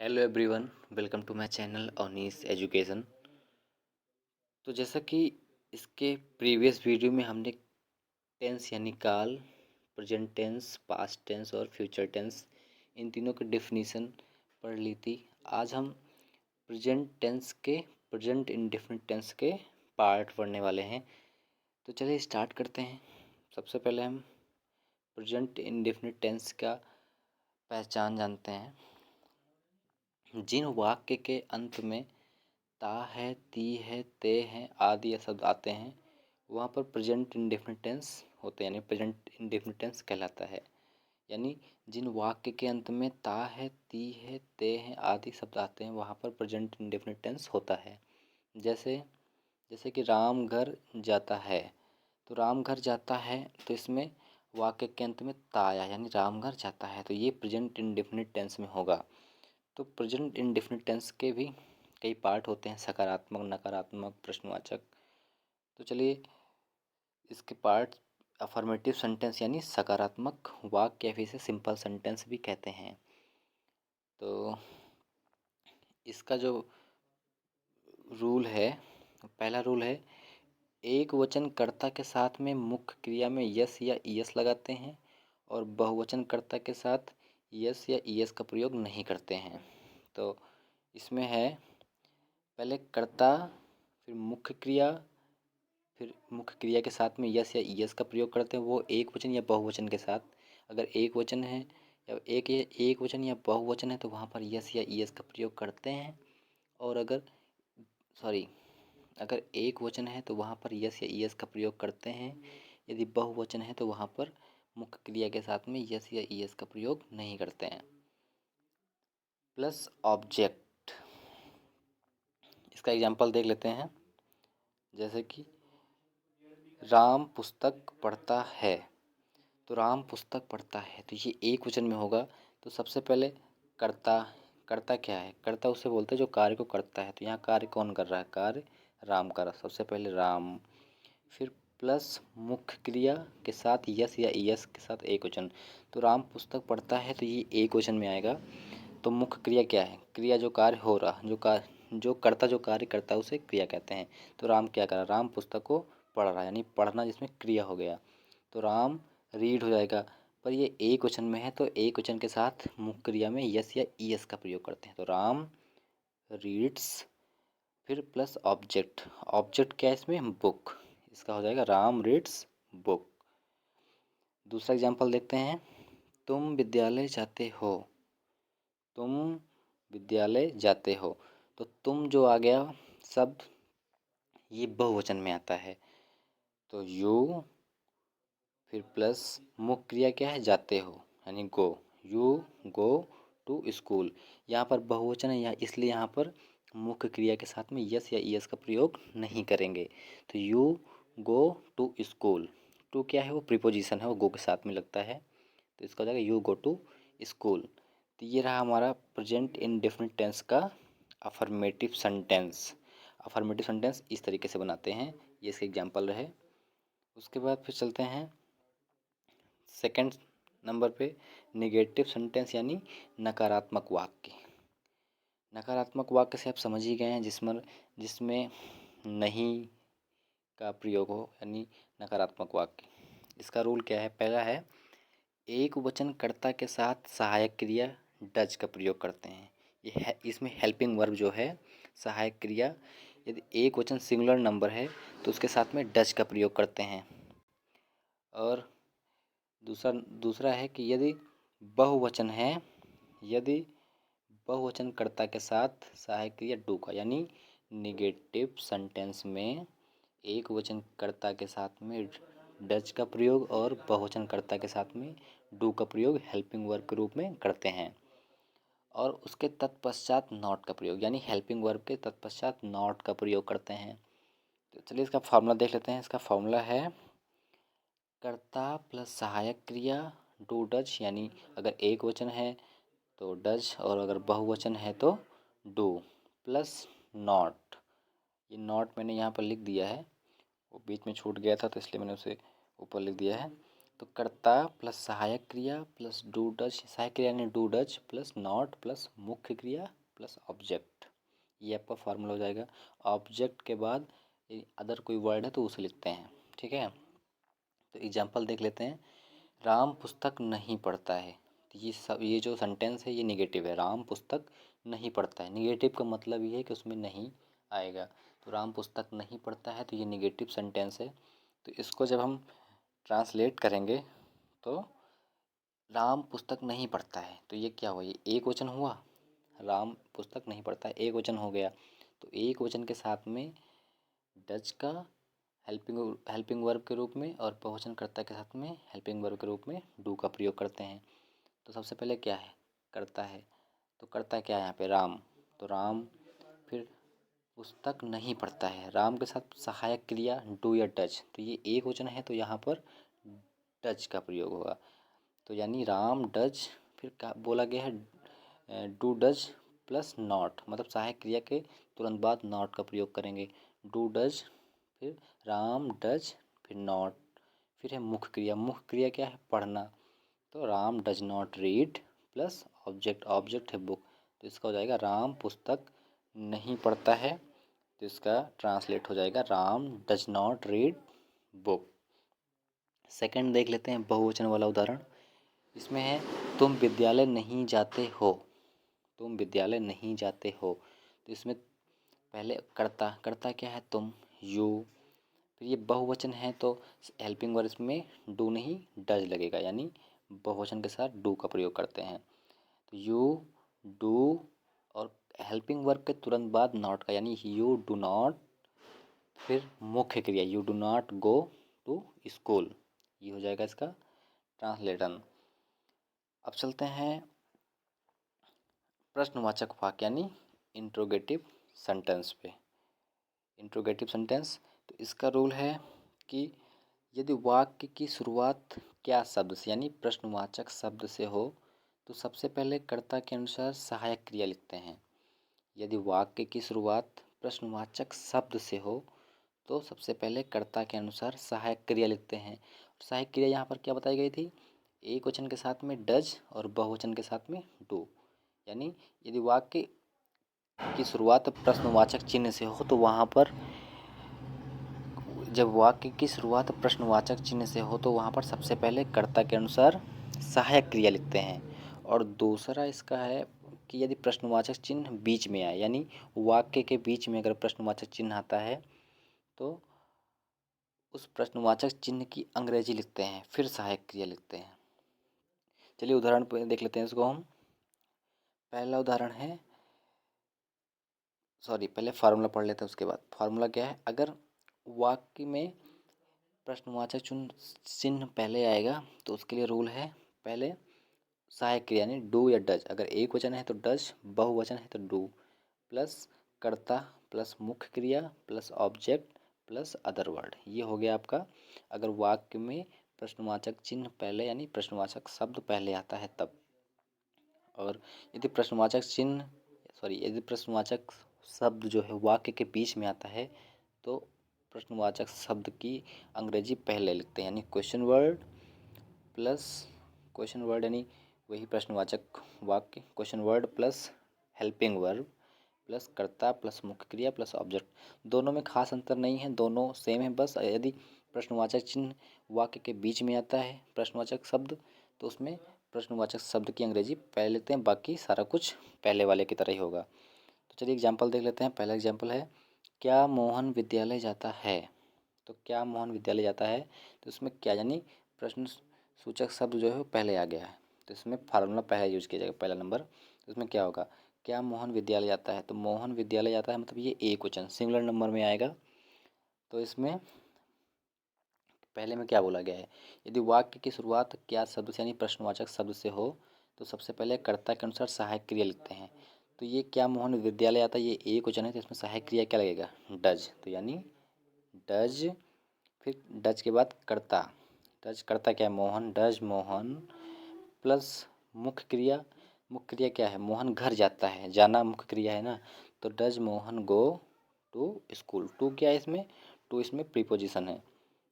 Hello everyone, welcome to my channel ऑनीस education. तो जैसा कि इसके प्रीवियस वीडियो में हमने टेंस यानी काल, प्रेजेंट टेंस, पास्ट टेंस और फ्यूचर टेंस इन तीनों की डेफिनेशन पढ़ ली थी। आज हम प्रेजेंट इंडेफिनिट टेंस के पार्ट पढ़ने वाले हैं। तो चलिए स्टार्ट करते हैं। सबसे पहले हम प्रेजेंट इंडेफिनिट टेंस का पहचान जानते हैं। जिन वाक्य के अंत में ता है, ती है, ते हैं आदि ये शब्द आते हैं वहाँ पर प्रेजेंट इंडेफिनिट टेंस होते हैं, यानी प्रेजेंट इंडेफिनिट टेंस कहलाता है। यानी जिन वाक्य के अंत में ता है, ती है, ते हैं आदि शब्द आते हैं वहाँ पर प्रेजेंट इंडेफिनिट टेंस होता है। जैसे जैसे कि राम घर जाता है, तो राम घर जाता है तो इसमें वाक्य के अंत में ता आया यानी राम घर जाता है, तो ये प्रेजेंट इंडेफिनिट टेंस में होगा। तो प्रेजेंट इंडेफिनिट टेंस के भी कई पार्ट होते हैं, सकारात्मक, नकारात्मक, प्रश्नवाचक। तो चलिए इसके पार्ट अफर्मेटिव सेंटेंस यानी सकारात्मक वाक्य या फिर इसे सिंपल सेंटेंस भी कहते हैं। तो इसका जो रूल है, पहला रूल है एक वचन कर्ता के साथ में मुख्य क्रिया में यस या ईएस लगाते हैं और बहुवचन कर्ता के साथ यस या ईएस का प्रयोग नहीं करते हैं। तो इसमें है पहले कर्ता, फिर मुख्य क्रिया के साथ में यस या ईएस का प्रयोग करते हैं, वो एक वचन या बहुवचन के साथ। अगर एक वचन है या एक वचन या बहुवचन है तो वहाँ पर यस या ईएस का प्रयोग करते हैं। और अगर एक वचन है तो वहाँ पर यस या ईएस का प्रयोग करते हैं। यदि बहुवचन है तो वहाँ पर मुख्य क्रिया के साथ में यस या ईएस का प्रयोग नहीं करते हैं। प्लस ऑब्जेक्ट, इसका एग्जाम्पल देख लेते हैं। जैसे कि राम पुस्तक पढ़ता है, तो राम पुस्तक पढ़ता है तो ये एक वचन में होगा। तो सबसे पहले कर्ता, कर्ता क्या है? कर्ता उसे बोलते हैं जो कार्य को करता है। तो यहाँ कार्य कौन कर रहा है? कार्य राम कर रहा। सबसे पहले राम, फिर प्लस मुख्य क्रिया के साथ यस या ईएस के साथ एक वचन। तो राम पुस्तक पढ़ता है तो ये एक वचन में आएगा। तो मुख्य क्रिया क्या है? क्रिया जो कार्य हो रहा, जो कार्य करता है उसे क्रिया कहते हैं। तो राम क्या कर रहा? राम पुस्तक को पढ़ रहा है, यानी पढ़ना जिसमें क्रिया हो गया। तो राम रीड हो जाएगा। पर ये एक वचन में है तो एक वचन के साथ मुख्य क्रिया में यस या ईएस का प्रयोग करते हैं। तो राम रीड्स, फिर प्लस ऑब्जेक्ट। ऑब्जेक्ट क्या है इसमें? बुक। इसका हो जाएगा राम रीड्स बुक। दूसरा एग्जाम्पल देखते हैं। तुम विद्यालय जाते हो, तुम विद्यालय जाते हो। तो तुम जो आ गया शब्द ये बहुवचन में आता है। तो यू, फिर प्लस मुख्य क्रिया क्या है? जाते हो यानी go. You go to school. यहाँ पर बहुवचन है, यहाँ इसलिए यहाँ पर मुख्य क्रिया के साथ में यस या ईएस का प्रयोग नहीं करेंगे। तो you go to school. To क्या है? वो प्रीपोजिशन है, वो गो के साथ में लगता है। तो इसका हो जाएगा यू गो टू स्कूल। तो ये रहा हमारा प्रेजेंट इंडेफिनिट टेंस का अफर्मेटिव सेंटेंस। अफर्मेटिव सेंटेंस इस तरीके से बनाते हैं, ये इसके एग्जाम्पल रहे। उसके बाद फिर चलते हैं सेकंड नंबर पे, निगेटिव सेंटेंस यानी नकारात्मक वाक्य। नकारात्मक वाक्य से आप समझ ही गए हैं जिसमें नहीं का प्रयोग हो, यानी नकारात्मक वाक्य। इसका रूल क्या है? पहला है एक वचन कर्ता के साथ सहायक क्रिया डज का प्रयोग करते हैं। ये है, इसमें हेल्पिंग वर्ब जो है सहायक क्रिया, यदि एक वचन सिंगुलर नंबर है तो उसके साथ में डज का प्रयोग करते हैं। और दूसरा है कि यदि बहुवचन है, यदि बहुवचन कर्ता के साथ सहायक क्रिया डू का, यानी निगेटिव सेंटेंस में एक वचन कर्ता के साथ में डज का प्रयोग और बहुवचन कर्ता के साथ में डू का प्रयोग हेल्पिंग वर्ब के रूप में करते हैं। और उसके तत्पश्चात नॉट का प्रयोग, यानी हेल्पिंग वर्ब के तत्पश्चात नॉट का प्रयोग करते हैं। तो चलिए इसका फॉर्मूला देख लेते हैं। इसका फॉर्मूला है कर्ता प्लस सहायक क्रिया डू डज, यानी अगर एक वचन है तो डज और अगर बहुवचन है तो डू, प्लस नॉट। ये नॉट मैंने यहाँ पर लिख दिया है, वो बीच में छूट गया था तो इसलिए मैंने उसे ऊपर लिख दिया है। तो कर्ता प्लस सहायक क्रिया प्लस डू डज, सहायक क्रिया यानी do does plus not plus मुख्य क्रिया प्लस ऑब्जेक्ट, ये आपका फार्मूला हो जाएगा। ऑब्जेक्ट के बाद अदर कोई वर्ड है तो उसे लिखते हैं, ठीक है। तो एग्जाम्पल देख लेते हैं। राम पुस्तक नहीं पढ़ता है, तो ये जो सेंटेंस है ये निगेटिव है। राम पुस्तक नहीं पढ़ता है, निगेटिव का मतलब ये है कि उसमें नहीं आएगा। तो राम पुस्तक नहीं पढ़ता है तो ये निगेटिव सेंटेंस है। तो इसको जब हम ट्रांसलेट करेंगे तो राम पुस्तक नहीं पढ़ता है, तो ये क्या हुआ, ये एक वचन हुआ। राम पुस्तक नहीं पढ़ता है एक वचन हो गया। तो एक वचन के साथ में डज का हेल्पिंग वर्ब के रूप में और बहुवचनकर्ता के साथ में हेल्पिंग वर्ब के रूप में डू का प्रयोग करते हैं। तो सबसे पहले क्या है, करता है। तो करता क्या है यहाँ पे, राम। तो राम, फिर पुस्तक नहीं पढ़ता है, राम के साथ सहायक क्रिया डू या डज, तो ये एक वचन है तो यहाँ पर डज का प्रयोग होगा। तो यानी राम डज, फिर क्या बोला गया है, डू डज प्लस नॉट, मतलब सहायक क्रिया के तुरंत बाद नॉट का प्रयोग करेंगे। डू डज, फिर राम डज, फिर नॉट, फिर है मुख्य क्रिया। मुख्य क्रिया क्या है, पढ़ना। तो Ram does not read plus object, object है बुक, तो इसका हो जाएगा राम पुस्तक नहीं पढ़ता है। तो इसका ट्रांसलेट हो जाएगा Ram does not read book. Second देख लेते हैं बहुवचन वाला उदाहरण। इसमें है तुम विद्यालय नहीं जाते हो, तुम विद्यालय नहीं जाते हो। तो इसमें पहले कर्ता, कर्ता क्या है, तुम, यू। फिर ये बहुवचन है तो हेल्पिंग वर्ब इसमें डू नहीं डज लगेगा, यानी बहुवचन के साथ डू का प्रयोग करते हैं। तो यू डू और हेल्पिंग वर्ब के तुरंत बाद नॉट का, यानी यू डू नॉट, फिर मुख्य क्रिया you do not go to school, ये हो जाएगा इसका ट्रांसलेशन। अब चलते हैं प्रश्नवाचक वाक्य यानी इंट्रोगेटिव सेंटेंस पे। इंट्रोगेटिव सेंटेंस, तो इसका रूल है कि यदि वाक्य की शुरुआत क्या शब्द से यानी प्रश्नवाचक शब्द से हो तो सबसे पहले कर्ता के अनुसार सहायक क्रिया लिखते हैं। यदि वाक्य की शुरुआत प्रश्नवाचक शब्द से हो तो सबसे पहले कर्ता के अनुसार सहायक क्रिया लिखते हैं। सहायक क्रिया यहाँ पर क्या बताई गई थी, एक वचन के साथ में डज और बहुवचन के साथ में डू। यानी यदि वाक्य की शुरुआत प्रश्नवाचक चिन्ह से हो तो वहाँ पर, जब वाक्य की शुरुआत प्रश्नवाचक चिन्ह से हो तो वहाँ पर सबसे पहले कर्ता के अनुसार सहायक क्रिया लिखते हैं। और दूसरा इसका है कि यदि प्रश्नवाचक चिन्ह बीच में आए, यानी वाक्य के बीच में अगर प्रश्नवाचक चिन्ह आता है तो उस प्रश्नवाचक चिन्ह की अंग्रेजी लिखते हैं, फिर सहायक क्रिया लिखते हैं। चलिए उदाहरण देख लेते हैं इसको हम। पहला उदाहरण है, सॉरी पहले फार्मूला पढ़ लेते हैं उसके बाद। फार्मूला क्या है, अगर वाक्य में प्रश्नवाचक चिन्ह पहले आएगा तो उसके लिए रूल है, पहले सहायक क्रिया यानी डू या डज, अगर एक वचन है तो डज, बहुवचन है तो डू, प्लस कर्ता प्लस मुख्य क्रिया plus object plus other word, ये हो गया आपका। अगर वाक्य में प्रश्नवाचक चिन्ह पहले यानी प्रश्नवाचक शब्द पहले आता है तब। और यदि प्रश्नवाचक चिन्ह, सॉरी यदि प्रश्नवाचक शब्द जो है वाक्य के बीच में आता है तो प्रश्नवाचक शब्द की अंग्रेजी पहले लिखते हैं, यानी question word plus question word, यानी वही प्रश्नवाचक वाक्य question word plus helping verb plus कर्ता प्लस मुख्य क्रिया प्लस ऑब्जेक्ट। दोनों में खास अंतर नहीं है, दोनों सेम है। बस यदि प्रश्नवाचक चिन्ह वाक्य के बीच में आता है प्रश्नवाचक शब्द तो उसमें प्रश्नवाचक शब्द की अंग्रेजी पहले लेते हैं, बाकी सारा कुछ पहले वाले की तरह ही होगा। तो चलिए एग्जाम्पल देख लेते हैं। पहला एग्जाम्पल है, क्या मोहन विद्यालय जाता है। तो क्या मोहन विद्यालय जाता है, तो इसमें क्या यानी प्रश्न सूचक शब्द जो है वो पहले आ गया है, तो इसमें फार्मूला पहले यूज किया जाएगा, पहला नंबर। तो इसमें क्या होगा, क्या मोहन विद्यालय जाता है, तो मोहन विद्यालय जाता है मतलब ये एक वचन सिंगुलर नंबर में आएगा। तो इसमें पहले में क्या बोला गया है, यदि वाक्य की शुरुआत क्या शब्द से यानी प्रश्नवाचक शब्द से हो तो सबसे पहले कर्ता के अनुसार सहायक क्रिया लिखते हैं। तो ये क्या मोहन विद्यालय आता है, ये एक वचन है तो इसमें सहायक क्रिया क्या लगेगा, डज। तो यानी डज, फिर डज के बाद कर्ता, डज कर्ता क्या है, मोहन, डज मोहन प्लस मुख्य क्रिया, मुख्य क्रिया क्या है, मोहन घर जाता है, जाना मुख्य क्रिया है ना, तो does Mohan go to school. To क्या है इसमें, टू इसमें प्रीपोजिशन है,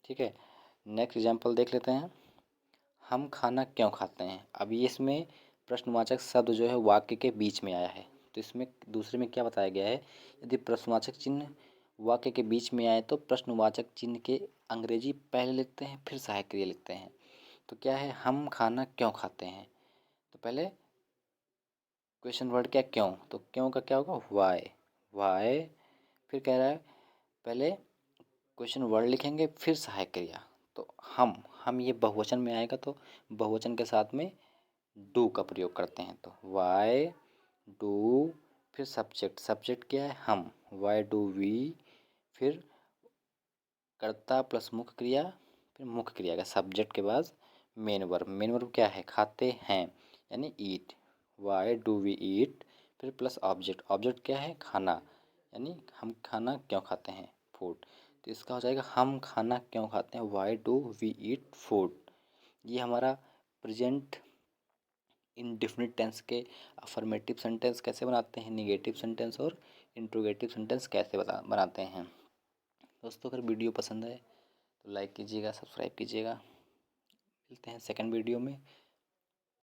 ठीक है। नेक्स्ट एग्जाम्पल देख लेते हैं। हम खाना क्यों खाते हैं। अब ये इसमें प्रश्नवाचक शब्द जो है वाक्य के बीच में आया है, तो इसमें दूसरे में क्या बताया गया है, यदि प्रश्नवाचक चिन्ह वाक्य के बीच में आए तो प्रश्नवाचक चिन्ह के अंग्रेजी पहले लिखते हैं फिर सहायक क्रिया लिखते हैं। तो क्या है, हम खाना क्यों खाते हैं, तो पहले क्वेश्चन वर्ड क्या, क्यों, तो क्यों का क्या होगा, वाई, वाई। फिर कह रहा है पहले क्वेश्चन वर्ड लिखेंगे फिर सहायक क्रिया। तो हम ये बहुवचन में आएगा तो बहुवचन के साथ में डू का प्रयोग करते हैं, तो वाई डू, फिर सब्जेक्ट, सब्जेक्ट क्या है, हम, वाई डू वी, फिर कर्ता प्लस मुख्य क्रिया, फिर मुख्य क्रिया का सब्जेक्ट के बाद मेन वर्ब, मेन वर्ब क्या है, खाते हैं यानी ईट, वाई डू वी ईट, फिर प्लस ऑब्जेक्ट, ऑब्जेक्ट क्या है, खाना, यानी हम खाना क्यों खाते हैं, फूड। तो इसका हो जाएगा हम खाना क्यों खाते हैं, why do we eat food. ये हमारा प्रेजेंट इंडेफिनिट टेंस के अफर्मेटिव सेंटेंस कैसे बनाते हैं, निगेटिव सेंटेंस और इंट्रोगेटिव सेंटेंस कैसे बनाते हैं। दोस्तों अगर वीडियो पसंद आए तो लाइक कीजिएगा, सब्सक्राइब कीजिएगा। मिलते हैं सेकंड वीडियो में।